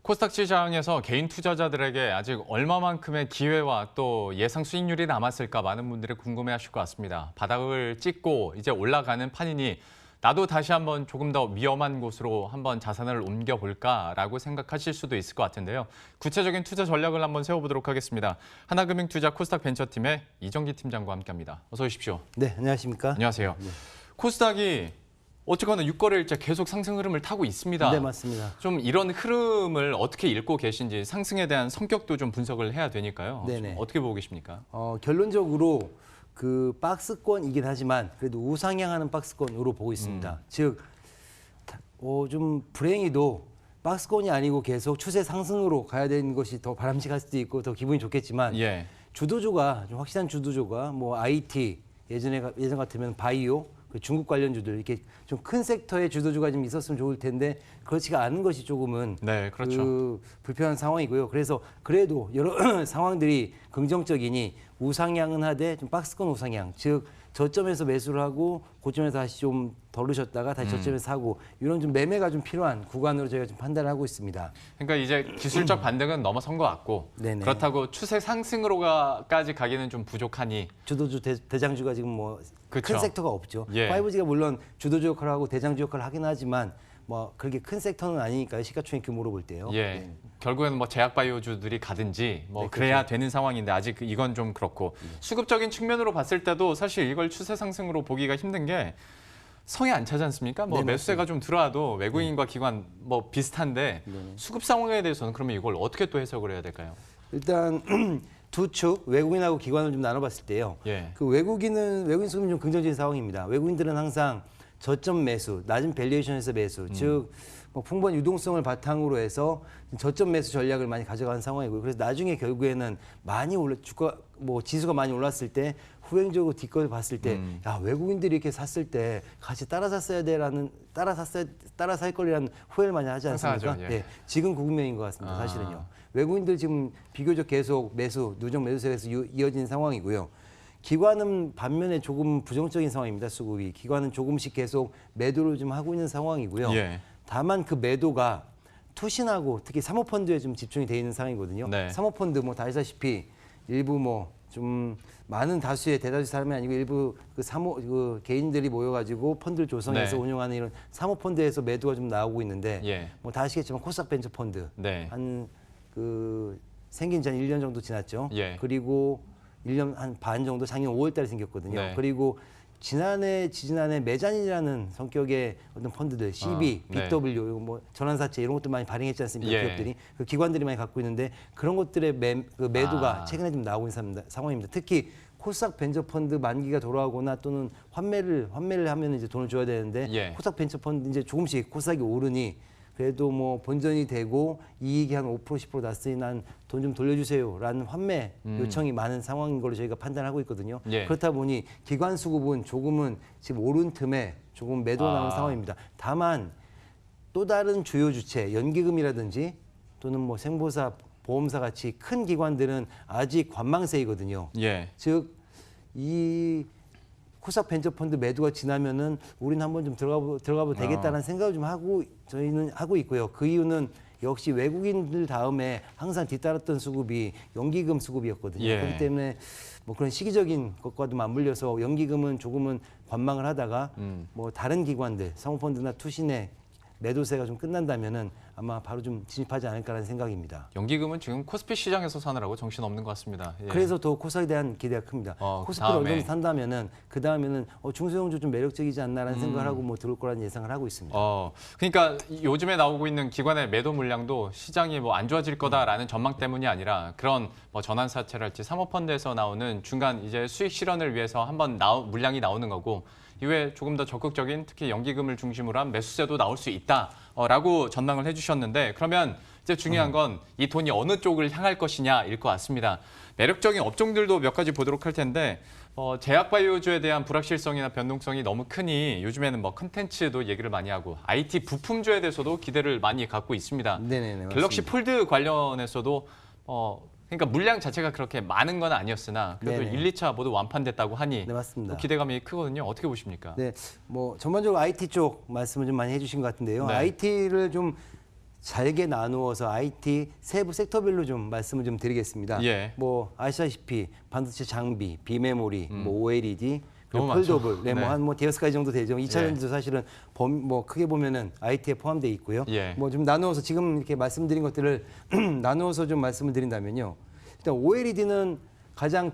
코스닥 시장에서 개인 투자자들에게 아직 얼마만큼의 기회와 또 예상 수익률이 남았을까 많은 분들이 궁금해하실 것 같습니다. 바닥을 찍고 이제 올라가는 판이니 나도 다시 한번 조금 더 위험한 곳으로 한번 자산을 옮겨볼까라고 생각하실 수도 있을 것 같은데요. 구체적인 투자 전략을 한번 세워보도록 하겠습니다. 하나금융투자 코스닥 벤처팀의 이정기 팀장과 함께합니다. 어서 오십시오. 네, 안녕하십니까? 안녕하세요. 네. 코스닥이 어쨌거나 6거래일째 계속 상승 흐름을 타고 있습니다. 네, 맞습니다. 좀 이런 흐름을 어떻게 읽고 계신지 상승에 대한 성격도 좀 분석을 해야 되니까요. 네네. 어떻게 보고 계십니까? 결론적으로 그 박스권이긴 하지만 그래도 우상향하는 박스권으로 보고 있습니다. 즉, 좀 불행히도 박스권이 아니고 계속 추세 상승으로 가야 되는 것이 더 바람직할 수도 있고 더 기분이 좋겠지만 예. 주도주가 좀 확실한 주도주가 뭐 IT 예전 같으면 바이오 그 중국 관련주들 이렇게 좀 큰 섹터의 주도주가 좀 있었으면 좋을 텐데 그렇지가 않은 것이 조금은 네, 그렇죠. 그 불편한 상황이고요. 그래서 그래도 여러 상황들이 긍정적이니 우상향은 하되 좀 박스권 우상향, 즉 저점에서 매수를 하고 고점에서 다시 좀 덜으셨다가 다시 저점에서 사고 이런 좀 매매가 좀 필요한 구간으로 저희가 좀 판단을 하고 있습니다. 그러니까 이제 기술적 반등은 넘어선 것 같고 네네. 그렇다고 추세 상승으로까지 가기는 좀 부족하니 주도주 대장주가 지금 뭐 큰 그쵸. 섹터가 없죠. 예. 5G가 물론 주도주 역할을 하고 대장주 역할을 하긴 하지만 뭐 그렇게 큰 섹터는 아니니까요. 시가총액 규모로 볼 때요. 예. 결국에는 뭐 제약바이오주들이 가든지 뭐 네, 그래야 그렇죠. 되는 상황인데 아직 이건 좀 그렇고 수급적인 측면으로 봤을 때도 사실 이걸 추세 상승으로 보기가 힘든 게 성에 안 차지 않습니까? 뭐 네, 매수세가 좀 들어와도 외국인과 기관 뭐 비슷한데 수급 상황에 대해서는 그러면 이걸 어떻게 또 해석을 해야 될까요? 일단 두 축 외국인하고 기관을 좀 나눠봤을 때요. 예. 그 외국인 수급이 좀 긍정적인 상황입니다. 외국인들은 항상 저점 매수, 낮은 밸류에이션에서 매수, 즉 뭐 풍부한 유동성을 바탕으로 해서 저점 매수 전략을 많이 가져가는 상황이고요. 그래서 나중에 결국에는 많이 주가 뭐 지수가 많이 올랐을 때 후행적으로 뒷걸 봤을 때 야, 외국인들이 이렇게 샀을 때 같이 따라 샀어야 돼라는 따라 살 거리라는 후회를 많이 하지 않습니까? 항상 하죠, 예. 네, 지금 그 국면인 것 같습니다. 사실은요. 외국인들 지금 비교적 계속 누적 매수세에서 이어진 상황이고요. 기관은 반면에 조금 부정적인 상황입니다. 수급이. 기관은 조금씩 계속 매도를 좀 하고 있는 상황이고요. 예. 다만 그 매도가 투신하고 특히 사모펀드에 좀 집중이 돼 있는 상황이거든요. 네. 사모펀드 뭐 다 아시다시피 일부 뭐 좀 많은 대다수 사람이 아니고 일부 그 개인들이 모여가지고 펀드를 조성해서 네. 운영하는 이런 사모펀드에서 매도가 좀 나오고 있는데 예. 뭐 다 아시겠지만 코스닥 벤처펀드 네. 생긴 지 한 1년 정도 지났죠. 예. 그리고 1년 한 반 정도 작년 5월 달에 생겼거든요. 네. 그리고 지지난해 매잔이라는 성격의 어떤 펀드들, CB, 네. BW, 뭐 전환사채 이런 것들 많이 발행했지 않습니까? 예. 기업들이 그 기관들이 많이 갖고 있는데 그런 것들의 매도가 최근에 좀 나오고 있는 상황입니다. 특히 코스닥 벤처펀드 만기가 돌아오거나 또는 환매를 하면 이제 돈을 줘야 되는데 예. 코스닥 벤처펀드 이제 조금씩 코스닥이 오르니 그래도 뭐 본전이 되고 이익이 한 5% 10% 났으니 난 돈 좀 돌려주세요라는 환매 요청이 많은 상황인 걸로 저희가 판단하고 있거든요. 예. 그렇다 보니 기관 수급은 조금은 지금 오른 틈에 조금 매도가 나온 상황입니다. 다만 또 다른 주요 주체, 연기금이라든지 또는 뭐 생보사, 보험사 같이 큰 기관들은 아직 관망세이거든요. 예. 즉 이 코스닥 벤처펀드 매도가 지나면은 우리는 한번 좀 들어가도 되겠다는 생각을 좀 저희는 하고 있고요. 그 이유는 역시 외국인들 다음에 항상 뒤따랐던 수급이 연기금 수급이었거든요. 예. 그렇기 때문에 뭐 그런 시기적인 것과도 맞물려서 연기금은 조금은 관망을 하다가 뭐 다른 기관들, 사모펀드나 투신의 매도세가 좀 끝난다면은 아마 바로 좀 진입하지 않을까라는 생각입니다. 연기금은 지금 코스피 시장에서 사느라고 정신없는 것 같습니다. 예. 그래서 더 코스닥에 대한 기대가 큽니다. 코스피를 다음에. 어느 정도 산다면은 그 다음에는 중소형주 좀 매력적이지 않나라는 생각을 하고 뭐 들어올 거라는 예상을 하고 있습니다. 그러니까 요즘에 나오고 있는 기관의 매도 물량도 시장이 뭐 안 좋아질 거다라는 전망 때문이 아니라 그런 뭐 전환사채랄지 사모펀드에서 나오는 중간 이제 수익 실현을 위해서 한번 물량이 나오는 거고 이외에 조금 더 적극적인 특히 연기금을 중심으로 한 매수세도 나올 수 있다라고 전망을 해주셨는데 그러면 이제 중요한 건 이 돈이 어느 쪽을 향할 것이냐일 것 같습니다. 매력적인 업종들도 몇 가지 보도록 할 텐데 제약바이오주에 대한 불확실성이나 변동성이 너무 크니 요즘에는 뭐 컨텐츠도 얘기를 많이 하고 IT 부품주에 대해서도 기대를 많이 갖고 있습니다. 네네네. 갤럭시 맞습니다. 폴드 관련해서도 그러니까 물량 자체가 그렇게 많은 건 아니었으나 그래도 네네. 1, 2차 모두 완판됐다고 하니 네, 맞습니다. 또 기대감이 크거든요. 어떻게 보십니까? 네, 뭐 전반적으로 IT 쪽 말씀을 좀 많이 해주신 것 같은데요. 네. IT를 좀 잘게 나누어서 IT 세부 섹터별로 좀 말씀을 좀 드리겠습니다. 예. 뭐 아시다시피 반도체 장비, 비메모리, 뭐 OLED, 그리고 너무 많죠. 폴더블, 네, 네. 뭐 한 뭐 대여섯 가지 정도 되죠. 2차 예. 전지도 사실은 뭐 크게 보면은 IT에 포함되어 있고요. 예. 뭐 좀 나누어서 지금 이렇게 말씀드린 것들을 나누어서 좀 말씀을 드린다면요. 일단 OLED는 가장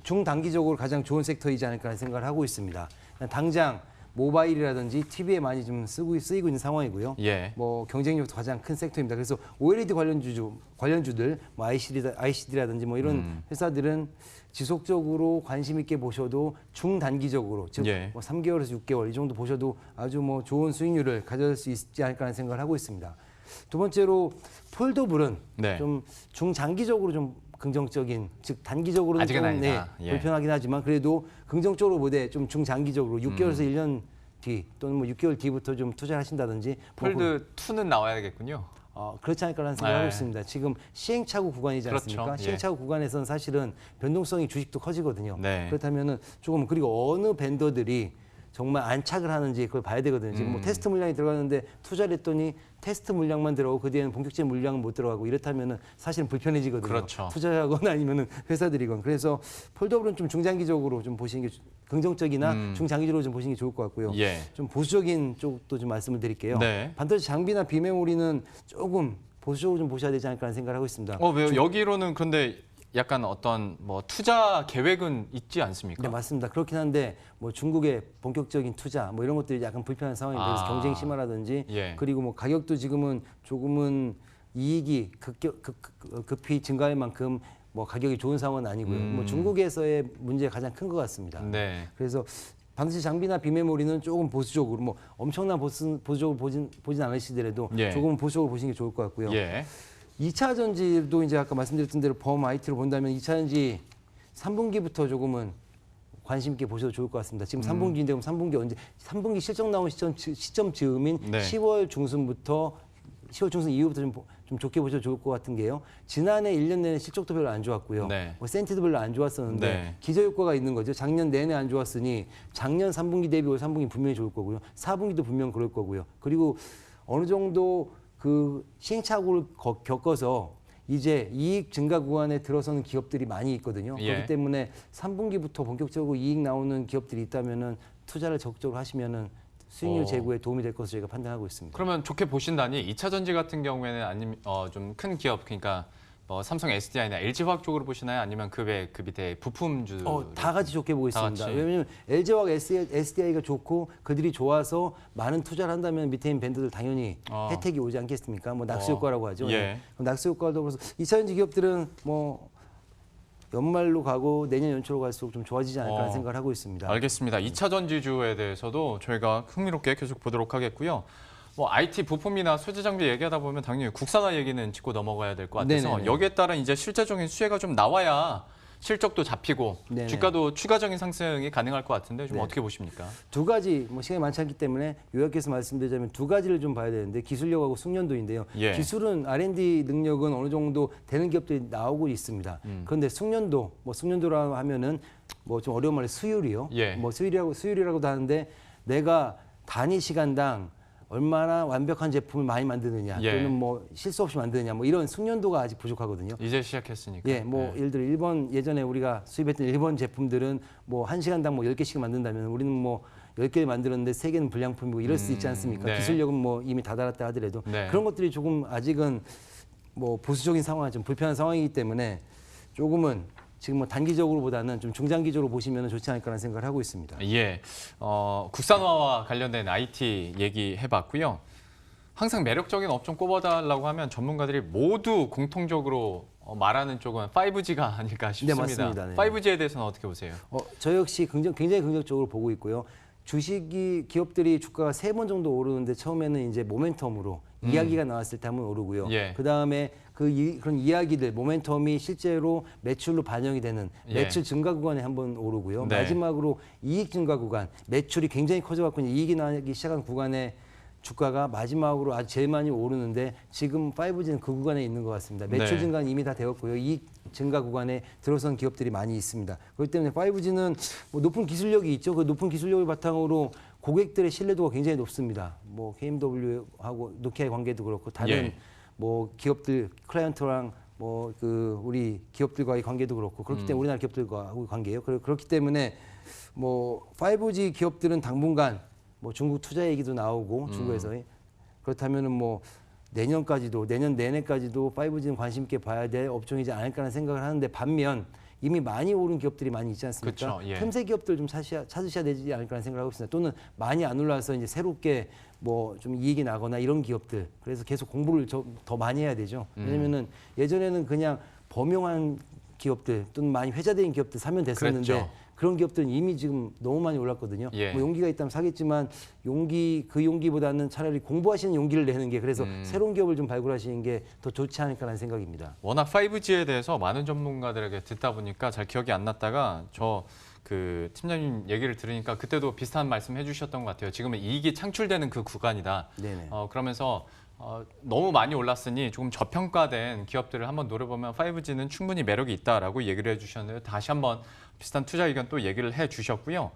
중단기적으로 가장 좋은 섹터이지 않을까 생각을 하고 있습니다. 당장 모바일이라든지 TV에 많이 좀 쓰이고 있는 상황이고요. 예. 뭐 경쟁력도 가장 큰 섹터입니다. 그래서 OLED 관련주들, 뭐 ICD라든지 뭐 이런 회사들은 지속적으로 관심 있게 보셔도 중단기적으로 즉 예. 뭐 3개월에서 6개월 이 정도 보셔도 아주 뭐 좋은 수익률을 가져올 수 있지 않을까 하는 생각을 하고 있습니다. 두 번째로 폴더블은 네. 좀 중장기적으로 좀 긍정적인, 즉 단기적으로는 아직은 좀 아니다. 예. 불편하긴 하지만 그래도 긍정적으로 보되 좀 중장기적으로 6개월에서 1년 뒤 또는 뭐 6개월 뒤부터 좀 투자를 하신다든지 뭐 폴드 2는 나와야겠군요. 그렇지 않을까라는 생각을 네. 하고 있습니다. 지금 시행착오 구간이지 않습니까? 그렇죠. 예. 시행착오 구간에서는 사실은 변동성이 주식도 커지거든요. 네. 그렇다면은 조금 그리고 어느 벤더들이 정말 안착을 하는지 그걸 봐야 되거든요. 지금 뭐 테스트 물량이 들어가는데 투자를 했더니 테스트 물량만 들어가고 그 뒤에는 본격적인 물량은 못 들어가고 이렇다면은 사실은 불편해지거든요. 그렇죠. 투자하거나 아니면은 회사들이건. 그래서 폴더블은 좀 중장기적으로 좀 보시는 게 긍정적이나 중장기적으로 좀 보시는 게 좋을 것 같고요. 예. 좀 보수적인 쪽도 좀 말씀을 드릴게요. 네. 반도체 장비나 비메모리는 조금 보수적으로 좀 보셔야 되지 않을까 하는 생각을 하고 있습니다. 왜요? 여기로는 그런데 약간 어떤 뭐 투자 계획은 있지 않습니까? 네, 맞습니다. 그렇긴 한데 뭐 중국의 본격적인 투자 뭐 이런 것들이 약간 불편한 상황입니다. 그래서 경쟁 심화라든지 예. 그리고 뭐 가격도 지금은 조금은 이익이 급히 증가할 만큼 뭐 가격이 좋은 상황은 아니고요. 뭐 중국에서의 문제가 가장 큰 것 같습니다. 네. 그래서 반도체 장비나 비메모리는 조금 보수적으로 뭐 엄청난 보수적으로 보진 않으시더라도 예. 조금 보수적으로 보시는 게 좋을 것 같고요. 예. 2차 전지도 이제 아까 말씀드렸던 대로 범 IT로 본다면 2차 전지 3분기부터 조금은 관심 있게 보셔도 좋을 것 같습니다. 지금 3분기인데 그럼 3분기 언제? 3분기 실적 나온 시점 즈음인 네. 10월 중순 이후부터 좀 좋게 보셔도 좋을 것 같은 게요. 지난해 1년 내내 실적도 별로 안 좋았고요. 네. 뭐 센티도 별로 안 좋았었는데 네. 기저효과가 있는 거죠. 작년 내내 안 좋았으니 작년 3분기 대비 올 3분기 분명히 좋을 거고요. 4분기도 분명 그럴 거고요. 그리고 어느 정도 그 시행착오를 겪어서 이제 이익 증가 구간에 들어서는 기업들이 많이 있거든요. 예. 그렇기 때문에 3분기부터 본격적으로 이익 나오는 기업들이 있다면은 투자를 적극적으로 하시면은 수익률 제고에 도움이 될 것으로 저희가 판단하고 있습니다. 그러면 좋게 보신다니 2차 전지 같은 경우에는 아니면 좀 큰 기업 그러니까 뭐 삼성 SDI나 LG화학 쪽으로 보시나요? 아니면 그 밑에 부품주 다 같이 좋게 보고 다 있습니다. 같이. 왜냐하면 LG화학, SDI가 좋고 그들이 좋아서 많은 투자를 한다면 밑에 있는 밴드들 당연히 혜택이 오지 않겠습니까? 뭐 낙수 효과라고 하죠. 예. 그럼 낙수 효과도 그래서 2차 전지 기업들은 뭐 연말로 가고 내년 연초로 갈수록 좀 좋아지지 않을까 하는 생각을 하고 있습니다. 알겠습니다. 2차 전지주에 대해서도 저희가 흥미롭게 계속 보도록 하겠고요. 뭐 IT 부품이나 소재 장비 얘기하다 보면 당연히 국산화 얘기는 짚고 넘어가야 될 것 같아서 네네네. 여기에 따른 이제 실제적인 수혜가 좀 나와야 실적도 잡히고 네네. 주가도 추가적인 상승이 가능할 것 같은데 좀 네. 어떻게 보십니까? 두 가지 뭐 시간이 많지 않기 때문에 요약해서 말씀드리자면 두 가지를 좀 봐야 되는데 기술력하고 숙련도인데요. 예. 기술은 R&D 능력은 어느 정도 되는 기업들이 나오고 있습니다. 그런데 숙련도 뭐 숙련도라 하면은 뭐 좀 어려운 말로 수율이요. 예. 뭐 수율이라고도 하는데 내가 단위 시간당 얼마나 완벽한 제품을 많이 만드느냐 예. 또는 뭐 실수 없이 만드느냐 뭐 이런 숙련도가 아직 부족하거든요. 이제 시작했으니까. 예, 뭐 예를 들어 일본 예전에 우리가 수입했던 일본 제품들은 뭐 1시간당 뭐 10개씩 만든다면 우리는 뭐 10개 만들었는데 3개는 불량품이고 이럴 수 있지 않습니까? 네. 기술력은 뭐 이미 다다랐다 하더라도 네. 그런 것들이 조금 아직은 뭐 보수적인 상황, 좀 불편한 상황이기 때문에 조금은 지금 뭐 단기적으로보다는 좀 중장기적으로 보시면 좋지 않을까라는 생각을 하고 있습니다. 예, 국산화와 관련된 IT 얘기해봤고요. 항상 매력적인 업종 꼽아달라고 하면 전문가들이 모두 공통적으로 말하는 쪽은 5G가 아닐까 싶습니다. 맞습니다. 네. 5G에 대해서는 어떻게 보세요? 저 역시 굉장히 긍정적으로 보고 있고요. 기업들이 주가가 3번 정도 오르는데 처음에는 이제 모멘텀으로 이야기가 나왔을 때 한번 오르고요. 예. 그 다음에 그런 이야기들, 모멘텀이 실제로 매출로 반영이 되는 예. 매출 증가 구간에 한번 오르고요. 네. 마지막으로 이익 증가 구간, 매출이 굉장히 커져갖고 이제 이익이 나기 시작한 구간에 주가가 마지막으로 아주 제일 많이 오르는데 지금 5G는 그 구간에 있는 것 같습니다. 매출 네. 증가는 이미 다 되었고요. 이익 증가 구간에 들어선 기업들이 많이 있습니다. 그렇기 때문에 5G는 뭐 높은 기술력이 있죠. 그 높은 기술력을 바탕으로 고객들의 신뢰도가 굉장히 높습니다. 뭐 KMW하고 노키아의 관계도 그렇고 다른 예. 뭐 기업들 클라이언트랑 뭐 그 우리 기업들과의 관계도 그렇고 그렇기 때문에 우리나라 기업들과의 관계예요. 그렇기 때문에 뭐 5G 기업들은 당분간 뭐 중국 투자 얘기도 나오고 중국에서 그렇다면은 뭐 내년까지도 내년 내내까지도 5G는 관심 있게 봐야 될 업종이지 않을까라는 생각을 하는데 반면 이미 많이 오른 기업들이 많이 있지 않습니까? 그쵸, 예. 틈새 기업들 좀 찾으셔야 되지 않을까라는 생각을 하고 있습니다. 또는 많이 안 올라와서 이제 새롭게 뭐 좀 이익이 나거나 이런 기업들. 그래서 계속 공부를 더 많이 해야 되죠. 왜냐면은 예전에는 그냥 범용한 기업들 또는 많이 회자된 기업들 사면 됐었는데 그랬죠. 그런 기업들은 이미 지금 너무 많이 올랐거든요. 예. 뭐 용기가 있다면 사겠지만 그 용기보다는 차라리 공부하시는 용기를 내는 게 그래서 새로운 기업을 좀 발굴하시는 게 더 좋지 않을까라는 생각입니다. 워낙 5G에 대해서 많은 전문가들에게 듣다 보니까 잘 기억이 안 났다가 그 팀장님 얘기를 들으니까 그때도 비슷한 말씀 해주셨던 것 같아요. 지금은 이익이 창출되는 그 구간이다. 네네. 그러면서 너무 많이 올랐으니 조금 저평가된 기업들을 한번 노려보면 5G는 충분히 매력이 있다라고 얘기를 해주셨는데 다시 한번 비슷한 투자 의견 또 얘기를 해주셨고요.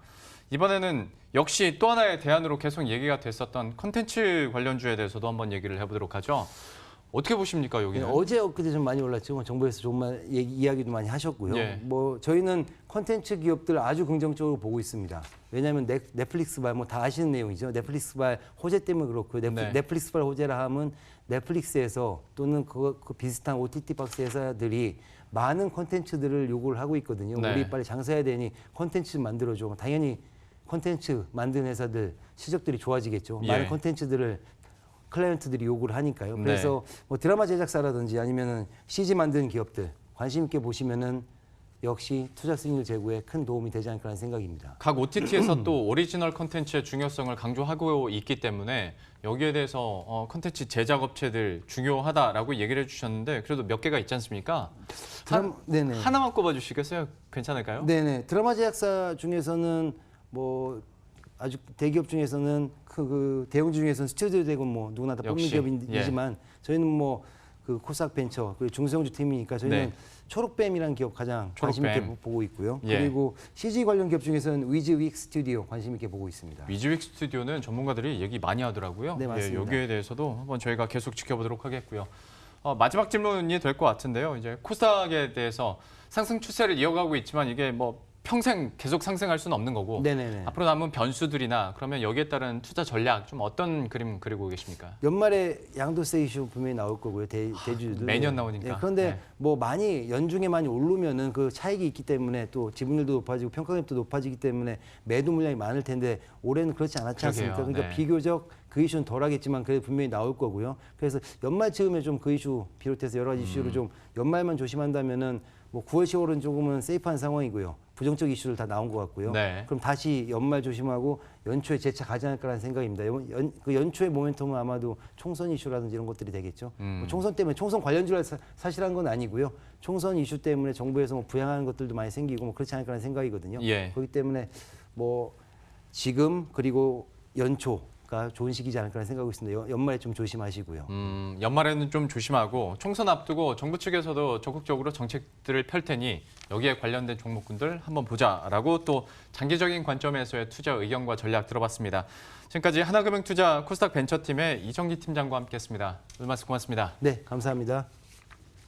이번에는 역시 또 하나의 대안으로 계속 얘기가 됐었던 컨텐츠 관련주에 대해서도 한번 얘기를 해보도록 하죠. 어떻게 보십니까, 여기는? 어제 엊그제 좀 많이 올랐죠. 정부에서 좋은 이야기도 많이 하셨고요. 예. 뭐 저희는 콘텐츠 기업들 아주 긍정적으로 보고 있습니다. 왜냐하면 넷플릭스발 뭐 다 아시는 내용이죠. 넷플릭스발 호재 때문에 그렇고 네. 넷플릭스발 호재라 하면 넷플릭스에서 또는 그 비슷한 OTT 박스 회사들이 많은 콘텐츠들을 요구를 하고 있거든요. 네. 우리 빨리 장사해야 되니 콘텐츠 좀 만들어줘. 당연히 콘텐츠 만드는 회사들 실적들이 좋아지겠죠. 예. 많은 콘텐츠들을 클라이언트들이 요구를 하니까요. 네. 그래서 뭐 드라마 제작사라든지 아니면은 CG 만드는 기업들 관심 있게 보시면은 역시 투자 수익률 제고에 큰 도움이 되지 않을까라는 생각입니다. 각 OTT에서 또 오리지널 컨텐츠의 중요성을 강조하고 있기 때문에 여기에 대해서 컨텐츠 제작 업체들 중요하다라고 얘기를 해주셨는데 그래도 몇 개가 있지 않습니까? 네네. 하나만 꼽아주시겠어요? 괜찮을까요? 네네. 드라마 제작사 중에서는 뭐 아주 대기업 중에서는 그 대형 중에서는 스튜디오 대고 뭐 누구나 다 뽑는 역시, 기업이지만 저희는 뭐 그 코스닥 벤처 그리고 중소형주 팀이니까 저희는 네. 초록뱀이라는 기업 가장 관심 있게 초록뱀. 보고 있고요. 예. 그리고 CG 관련 기업 중에서는 위즈윅 스튜디오 관심 있게 보고 있습니다. 위즈윅 스튜디오는 전문가들이 얘기 많이 하더라고요. 네, 맞습니다. 여기에 대해서도 한번 저희가 계속 지켜보도록 하겠고요. 마지막 질문이 될 것 같은데요. 이제 코스닥에 대해서 상승 추세를 이어가고 있지만 이게 뭐 평생 계속 상승할 수는 없는 거고 네네네. 앞으로 남은 변수들이나 그러면 여기에 따른 투자 전략 좀 어떤 그림 그리고 계십니까? 연말에 양도세 이슈 분명히 나올 거고요. 대주주들 매년 나오니까. 그런데 네. 뭐 많이 연중에 많이 오르면은 그 차익이 있기 때문에 또 지분율도 높아지고 평가금도 높아지기 때문에 매도 물량이 많을 텐데 올해는 그렇지 않았지 않습니까? 그러게요. 그러니까 네. 비교적 그 이슈는 덜하겠지만 그래도 분명히 나올 거고요. 그래서 연말 즈음에 좀 그 이슈 비롯해서 여러 가지 이슈로 좀 연말만 조심한다면은 뭐 9월 10월은 조금은 세이프한 상황이고요. 부정적 이슈들 다 나온 것 같고요. 네. 그럼 다시 연말 조심하고 연초에 재차 가지 않을까라는 생각입니다. 그 연초의 모멘텀은 아마도 총선 이슈라든지 이런 것들이 되겠죠. 뭐 총선 때문에 총선 관련주라 사실한 건 아니고요. 총선 이슈 때문에 정부에서 뭐 부양하는 것들도 많이 생기고 뭐 그렇지 않을까라는 생각이거든요. 예. 그렇기 때문에 뭐 지금 그리고 연초가 좋은 시기지 않을까라는 생각하고 있습니다. 연말에 좀 조심하시고요. 연말에는 좀 조심하고 총선 앞두고 정부 측에서도 적극적으로 정책들을 펼 테니 여기에 관련된 종목군들 한번 보자라고 또 장기적인 관점에서의 투자 의견과 전략 들어봤습니다. 지금까지 하나금융투자 코스닥 벤처팀의 이정기 팀장과 함께했습니다. 오늘 말씀 고맙습니다. 네, 감사합니다.